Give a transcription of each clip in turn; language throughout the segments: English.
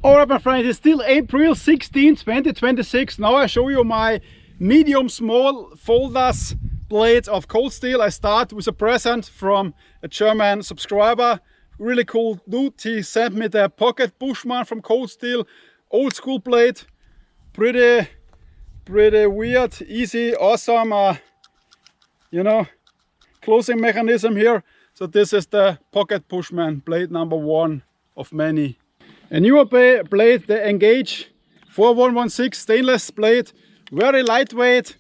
Alright my friends, it's still April 16, 2026. Now I show you my medium small folders blades of cold steel. I start with a present from a German subscriber. Really cool dude. He sent me the pocket Bushman from cold steel. Old school blade. Pretty weird, easy, awesome, you know, closing mechanism here. So this is the pocket Bushman blade number 1 of many. A newer blade, the Engage 4116 stainless blade, very lightweight.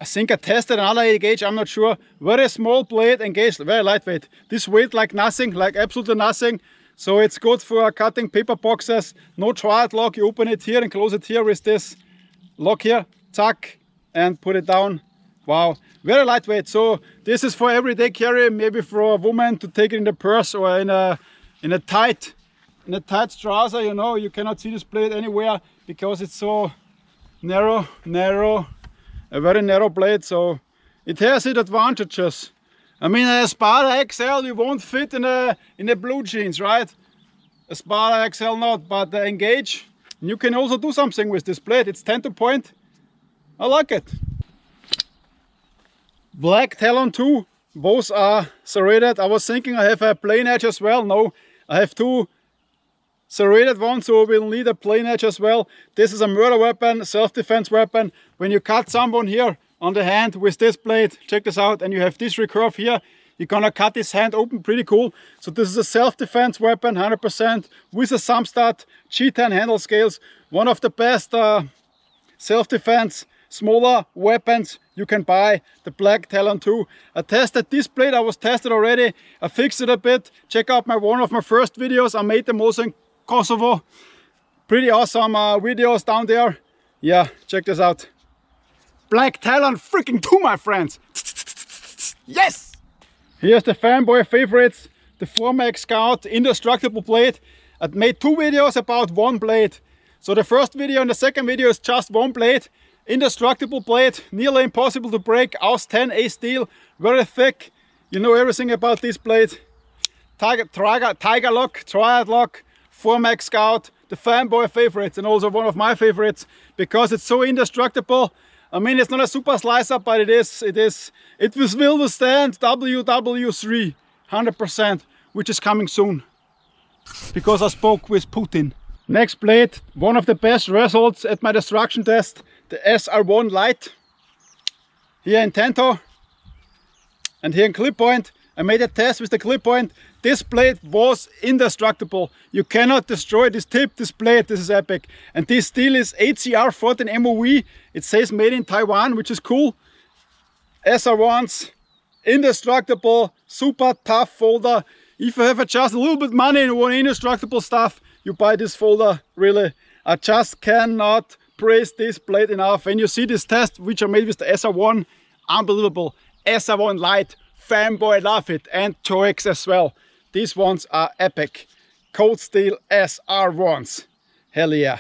I think I tested another Engage, I'm not sure. Very small blade, Engage, very lightweight. This weight like nothing, like absolutely nothing. So it's good for cutting paper boxes. No triad lock, you open it here and close it here with this lock here, tuck and put it down. Wow, very lightweight. So this is for everyday carry, maybe for a woman to take it in the purse or in a tight trouser, you know, you cannot see this blade anywhere because it's so narrow, a very narrow blade. So it has its advantages. I mean, a Spartan XL you won't fit in a blue jeans, right? A Spartan XL not, but the Engage, you can also do something with this blade. It's 10 to point. I like it. Black Talon 2, both are serrated. I was thinking I have a plain edge as well. No, I have 2 serrated ones, so we'll need a plain edge as well. This is a murder weapon, self-defense weapon. When you cut someone here on the hand with this blade, check this out, and you have this recurve here, you're gonna cut his hand open, pretty cool. So this is a self-defense weapon, 100% with a Samstad G10 handle scales. One of the best self-defense smaller weapons you can buy, the Black Talon 2. I tested this blade, I was tested already. I fixed it a bit. Check out one of my first videos. I made them also in Kosovo. Pretty awesome videos down there. Yeah, check this out. Black Talon freaking 2, my friends. Yes! Here's the fanboy favorites, the Formax Scout Indestructible blade. I made 2 videos about one blade. So the first video and the second video is just one blade. Indestructible blade, nearly impossible to break, AUS 10A steel, very thick. You know everything about this blade. Tiger lock, triad lock, Formax Scout, the fanboy favorites, and also one of my favorites because it's so indestructible. I mean, it's not a super slicer, but it will withstand WW3 100%, which is coming soon because I spoke with Putin. Next blade, one of the best results at my destruction test, the SR1 Lite here in Tanto and here in Clip Point. I made a test with the Clip Point. This blade was indestructible. You cannot destroy this tip, this blade. This is epic. And this steel is HCR14 MOV. It says made in Taiwan, which is cool. SR1s, indestructible, super tough folder. If you have just a little bit money and want indestructible stuff, you buy this folder, really. I just cannot praise this blade enough. When you see this test, which I made with the SR1, unbelievable. SR1 Lite, fanboy, love it. And Joex as well. These ones are epic. Cold steel SR1s. Hell yeah.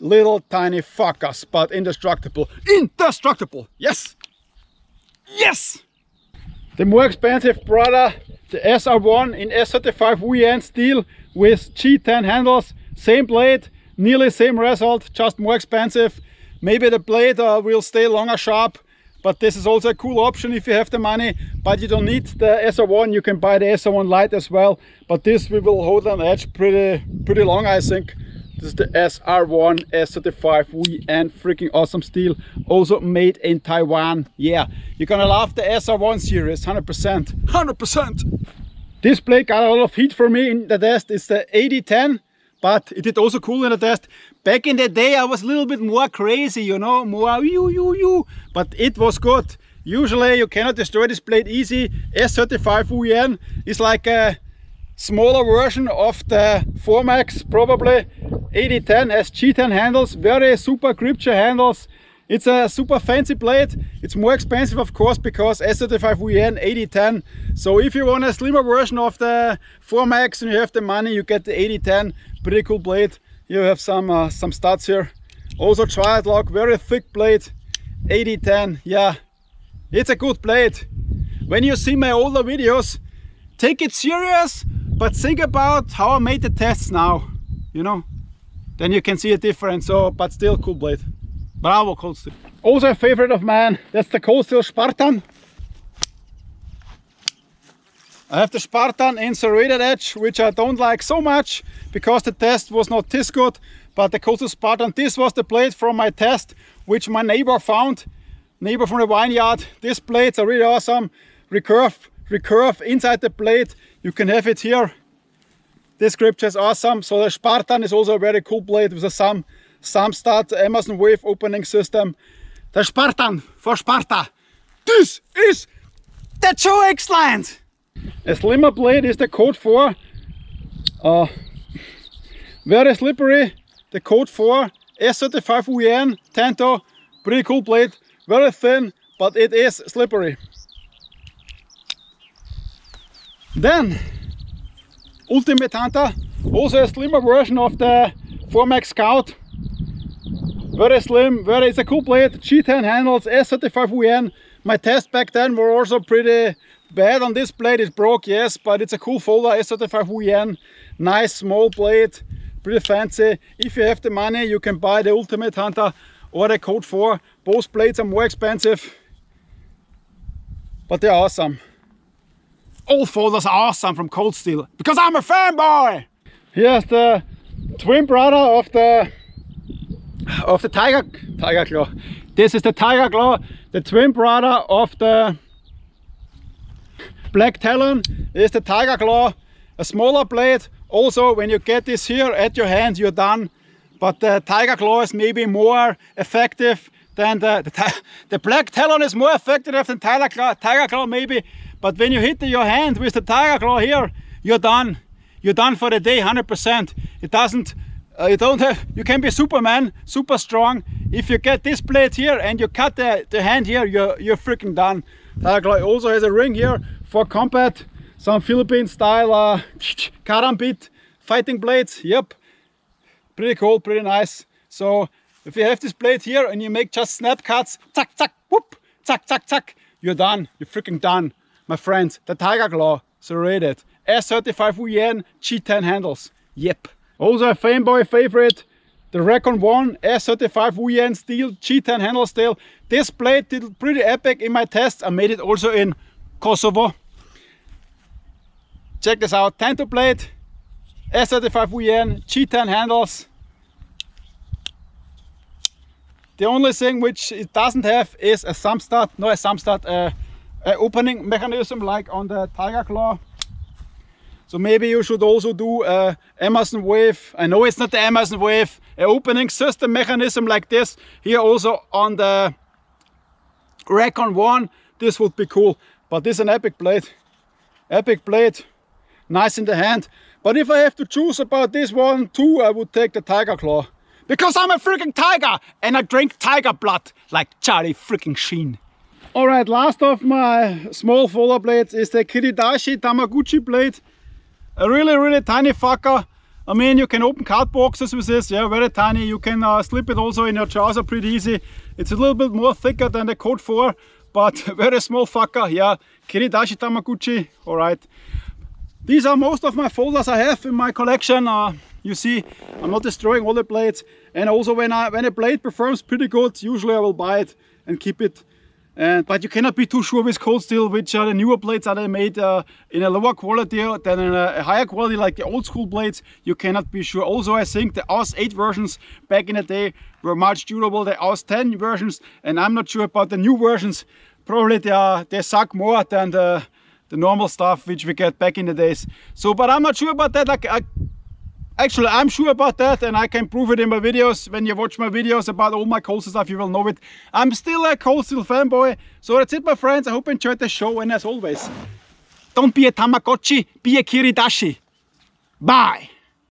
Little tiny fuckers, but indestructible. Indestructible! Yes! Yes! The more expensive brother, the SR1 in S35 VN steel with G10 handles. Same blade, nearly same result, just more expensive. Maybe the blade will stay longer sharp, but this is also a cool option if you have the money. But you don't need the SR1, you can buy the SR1 Lite as well. But this we will hold an edge pretty long, I think. This is the SR1 S35 VN, freaking awesome steel, also made in Taiwan. Yeah, you're gonna love the SR1 series, 100%, 100%. This blade got a lot of heat for me in the test. It's the 8010, but it did also cool in the test. Back in the day, I was a little bit more crazy, you know, more but it was good. Usually you cannot destroy this blade easy. S35 VN is like a smaller version of the Formax, probably. 8010 has G10 handles, very super gripture handles. It's a super fancy blade. It's more expensive, of course, because S35 VN 8010. So if you want a slimmer version of the Formax and you have the money, you get the 8010. Pretty cool blade. You have some studs here. Also triad lock, very thick blade. 8010, yeah, it's a good blade. When you see my older videos, take it serious, but think about how I made the tests now. you know, then you can see a difference. So, but still cool blade. Bravo cold steel. Also a favorite of mine, that's the cold steel Spartan. I have the Spartan in serrated edge, which I don't like so much because the test was not this good. But the cold steel Spartan, this was the blade from my test, which my neighbor found. Neighbor from the vineyard. These blades are really awesome. Recurve inside the blade. You can have it here. This grip is awesome. So the Spartan is also a very cool blade with a some stud Amazon wave opening system. The Spartan for Sparta. This is the Joex line. A slimmer blade is the Code 4. Very slippery. The Code 4 S35 UN Tanto. Pretty cool blade. Very thin, but it is slippery. Then Ultimate Hunter, also a slimmer version of the 4MAX Scout. Very slim, it's a cool blade, G10 handles, S35 UN. My tests back then were also pretty bad on this blade. It broke, yes, but it's a cool folder, S35 UN. Nice small blade, pretty fancy. If you have the money, you can buy the Ultimate Hunter or the Code 4. Both blades are more expensive, but they're awesome. All folders are awesome from Cold Steel because I'm a fanboy. Here's the twin brother of the Tiger Claw. This is the Tiger Claw, the twin brother of the Black Talon. Is the Tiger Claw, a smaller blade. Also, when you get this here at your hand, you're done. But the Tiger Claw is maybe more effective than the Black Talon is more effective than Tiger Claw maybe. But when you hit your hand with the Tiger Claw here, you're done. You're done for the day, 100%. It doesn't, you can be Superman, super strong. If you get this blade here and you cut the hand here, you're freaking done. Tiger Claw also has a ring here for combat. Some Philippine style karambit fighting blades. Yep, pretty cool, pretty nice. So if you have this blade here and you make just snap cuts, tack, tack, whoop, tack, tack, tack, you're done. You're freaking done. My friends, the Tiger Claw, serrated, S35 UN, G10 handles. Yep. Also a fanboy favorite, the Recon One, S35 UN steel, G10 handle steel. This blade did pretty epic in my tests. I made it also in Kosovo. Check this out, Tanto blade, S35 UN, G10 handles. The only thing which it doesn't have is a thumb stud, no a thumb stud, opening mechanism like on the Tiger Claw. So maybe you should also do a Amazon wave. I know it's not the Amazon wave, an opening system mechanism like this here also on the Recon One. This would be cool, but this is an epic blade. Epic blade, nice in the hand. But if I have to choose about this one too, I would take the Tiger Claw. Because I'm a freaking tiger and I drink tiger blood like Charlie freaking Sheen. Alright, last of my small folder blades is the Kiridashi Tamaguchi blade. A really tiny fucker. I mean, you can open card boxes with this, yeah, very tiny. You can slip it also in your trouser pretty easy. It's a little bit more thicker than the Code 4, but very small fucker, yeah. Kiridashi Tamaguchi, alright. These are most of my folders I have in my collection. You see, I'm not destroying all the blades. And also when a blade performs pretty good, usually I will buy it and keep it. But you cannot be too sure with Cold Steel, which are the newer blades that are made in a lower quality than in a higher quality like the old school blades. You cannot be sure. Also, I think the AUS 8 versions back in the day were much durable. The AUS 10 versions, and I'm not sure about the new versions. Probably they suck more than the normal stuff which we get back in the days. So, but I'm not sure about that. Like, actually, I'm sure about that, and I can prove it in my videos. When you watch my videos about all my Cold Steel stuff, you will know it. I'm still a Cold Steel fanboy. So that's it, my friends. I hope you enjoyed the show, and as always, don't be a Tamagotchi, be a Kiridashi. Bye!